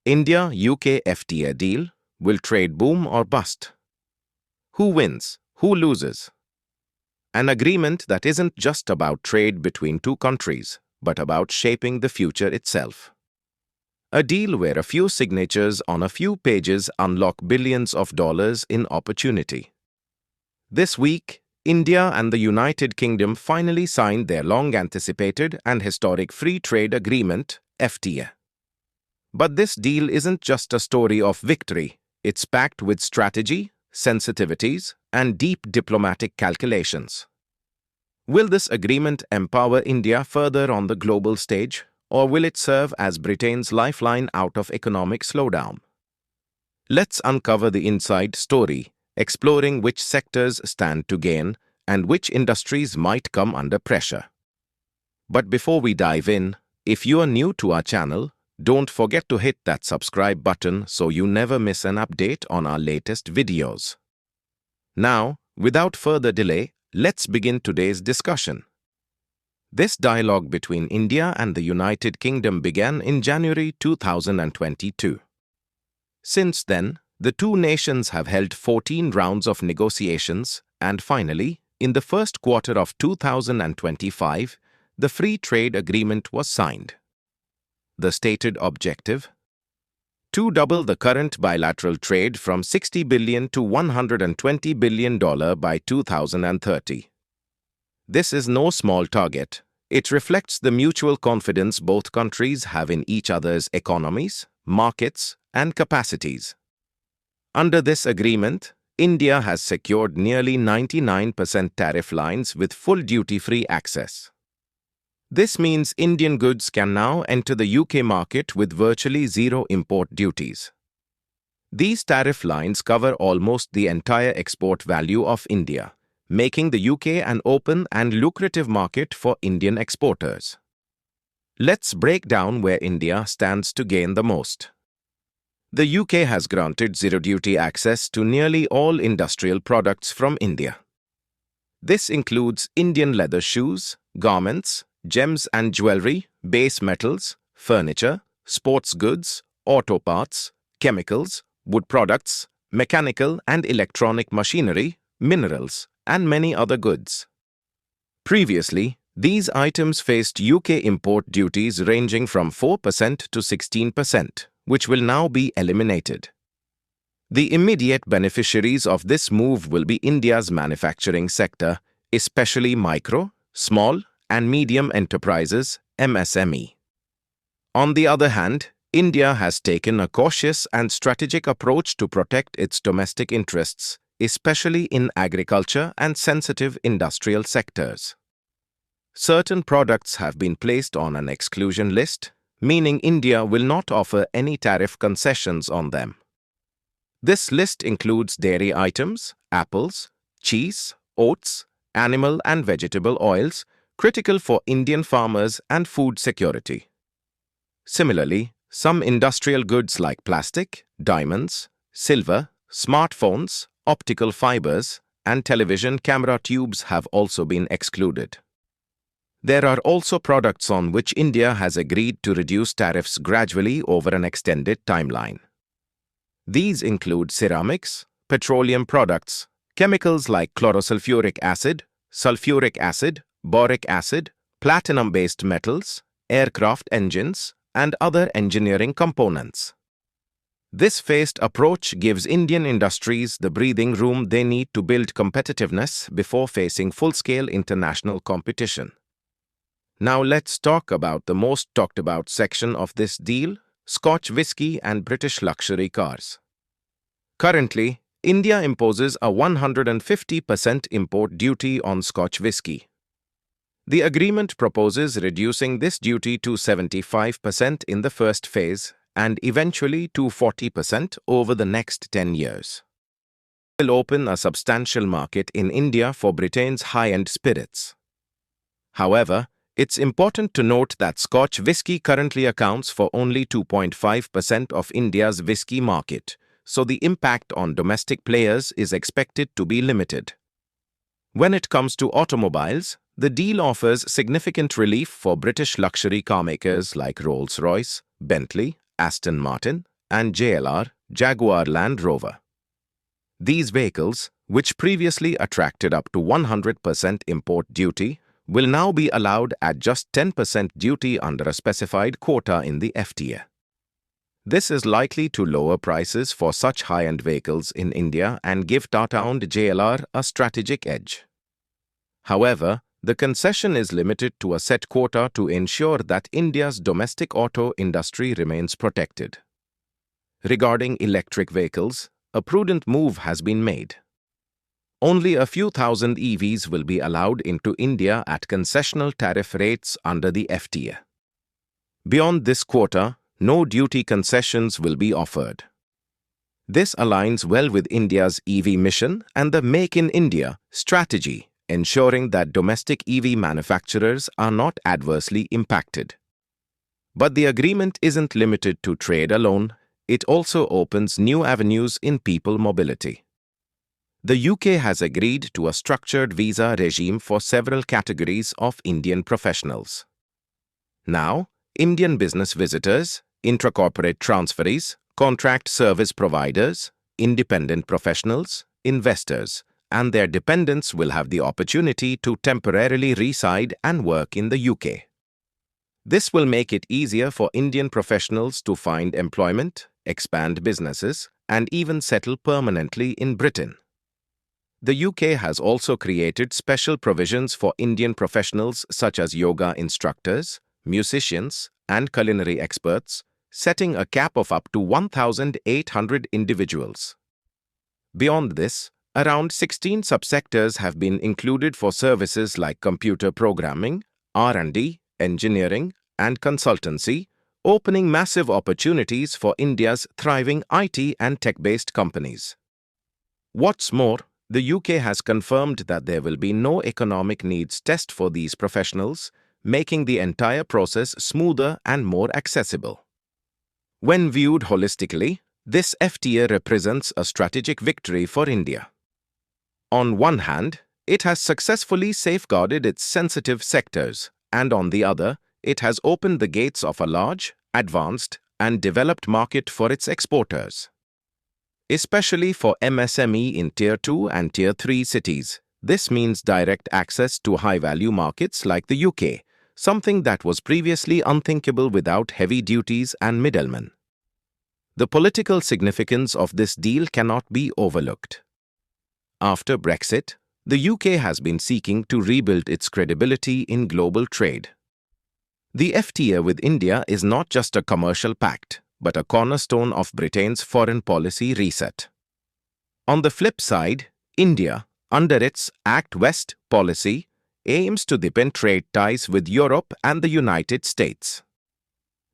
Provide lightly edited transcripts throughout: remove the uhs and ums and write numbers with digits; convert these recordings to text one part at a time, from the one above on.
India-UK FTA deal, will trade boom or bust? Who wins? Who loses? An agreement that isn't just about trade between two countries, but about shaping the future itself. A deal where a few signatures on a few pages unlock billions of dollars in opportunity. This week, India and the United Kingdom finally signed their long-anticipated and historic Free Trade Agreement, FTA. But this deal isn't just a story of victory, it's packed with strategy, sensitivities, and deep diplomatic calculations. Will this agreement empower India further on the global stage, or will it serve as Britain's lifeline out of economic slowdown? Let's uncover the inside story, exploring which sectors stand to gain and which industries might come under pressure. But before we dive in, if you are new to our channel, don't forget to hit that subscribe button so you never miss an update on our latest videos. Now, without further delay, let's begin today's discussion. This dialogue between India and the United Kingdom began in January 2022. Since then, the two nations have held 14 rounds of negotiations, and finally, in the first quarter of 2025, the Free Trade Agreement was signed. The stated objective? To double the current bilateral trade from $60 billion to $120 billion by 2030. This is no small target. It reflects the mutual confidence both countries have in each other's economies, markets, and capacities. Under this agreement, India has secured nearly 99% tariff lines with full duty-free access. This means Indian goods can now enter the UK market with virtually zero import duties. These tariff lines cover almost the entire export value of India, making the UK an open and lucrative market for Indian exporters. Let's break down where India stands to gain the most. The UK has granted zero-duty access to nearly all industrial products from India. This includes Indian leather shoes, garments, gems and jewelry, base metals, furniture, sports goods, auto parts, chemicals, wood products, mechanical and electronic machinery, minerals, and many other goods. Previously, these items faced UK import duties ranging from 4% to 16%, which will now be eliminated. The immediate beneficiaries of this move will be India's manufacturing sector, especially micro, small, and medium enterprises, MSME. On the other hand, India has taken a cautious and strategic approach to protect its domestic interests, especially in agriculture and sensitive industrial sectors. Certain products have been placed on an exclusion list, meaning India will not offer any tariff concessions on them. This list includes dairy items, apples, cheese, oats, animal and vegetable oils, critical for Indian farmers and food security. Similarly, some industrial goods like plastic, diamonds, silver, smartphones, optical fibers, and television camera tubes have also been excluded. There are also products on which India has agreed to reduce tariffs gradually over an extended timeline. These include ceramics, petroleum products, chemicals like chlorosulfuric acid, sulfuric acid, boric acid, platinum-based metals, aircraft engines, and other engineering components. This phased approach gives Indian industries the breathing room they need to build competitiveness before facing full-scale international competition. Now let's talk about the most talked about section of this deal, Scotch whisky and British luxury cars. Currently, India imposes a 150% import duty on Scotch whisky. The agreement proposes reducing this duty to 75% in the first phase and eventually to 40% over the next 10 years. It will open a substantial market in India for Britain's high-end spirits. However, it's important to note that Scotch whisky currently accounts for only 2.5% of India's whisky market, so the impact on domestic players is expected to be limited. When it comes to automobiles, the deal offers significant relief for British luxury car makers like Rolls-Royce, Bentley, Aston Martin, and JLR, Jaguar Land Rover. These vehicles, which previously attracted up to 100% import duty, will now be allowed at just 10% duty under a specified quota in the FTA. This is likely to lower prices for such high-end vehicles in India and give Tata-owned JLR a strategic edge. However, the concession is limited to a set quota to ensure that India's domestic auto industry remains protected. Regarding electric vehicles, a prudent move has been made. Only a few thousand EVs will be allowed into India at concessional tariff rates under the FTA. Beyond this quota, no duty concessions will be offered. This aligns well with India's EV mission and the Make in India strategy, ensuring that domestic EV manufacturers are not adversely impacted. But the agreement isn't limited to trade alone. It also opens new avenues in people mobility. The UK has agreed to a structured visa regime for several categories of Indian professionals. Now, Indian business visitors, intracorporate transferees, contract service providers, independent professionals, investors, and their dependents will have the opportunity to temporarily reside and work in the UK. This will make it easier for Indian professionals to find employment, expand businesses, and even settle permanently in Britain. The UK has also created special provisions for Indian professionals such as yoga instructors, musicians, and culinary experts, setting a cap of up to 1,800 individuals. Beyond this, around 16 subsectors have been included for services like computer programming, R&D, engineering, and consultancy, opening massive opportunities for India's thriving IT and tech-based companies. What's more, the UK has confirmed that there will be no economic needs test for these professionals, making the entire process smoother and more accessible. When viewed holistically, this FTA represents a strategic victory for India. On one hand, it has successfully safeguarded its sensitive sectors, and on the other, it has opened the gates of a large, advanced, and developed market for its exporters. Especially for MSME in Tier 2 and Tier 3 cities, this means direct access to high-value markets like the UK, something that was previously unthinkable without heavy duties and middlemen. The political significance of this deal cannot be overlooked. After Brexit, the UK has been seeking to rebuild its credibility in global trade. The FTA with India is not just a commercial pact, but a cornerstone of Britain's foreign policy reset. On the flip side, India, under its Act West policy, aims to deepen trade ties with Europe and the United States.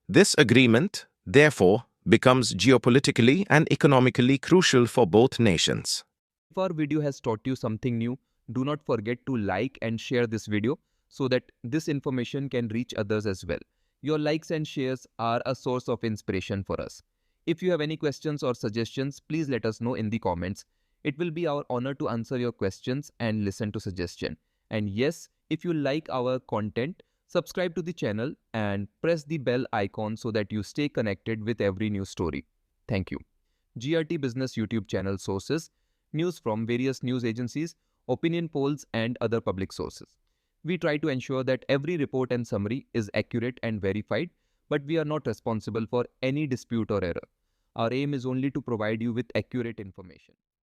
This agreement, therefore, becomes geopolitically and economically crucial for both nations. If our video has taught you something new, do not forget to like and share this video so that this information can reach others as well. Your likes and shares are a source of inspiration for us. If you have any questions or suggestions, please let us know in the comments. It will be our honor to answer your questions and listen to suggestions. And yes, if you like our content, subscribe to the channel and press the bell icon so that you stay connected with every new story. Thank you. GRT Business YouTube channel sources, news from various news agencies, opinion polls, and other public sources. We try to ensure that every report and summary is accurate and verified, but we are not responsible for any dispute or error. Our aim is only to provide you with accurate information.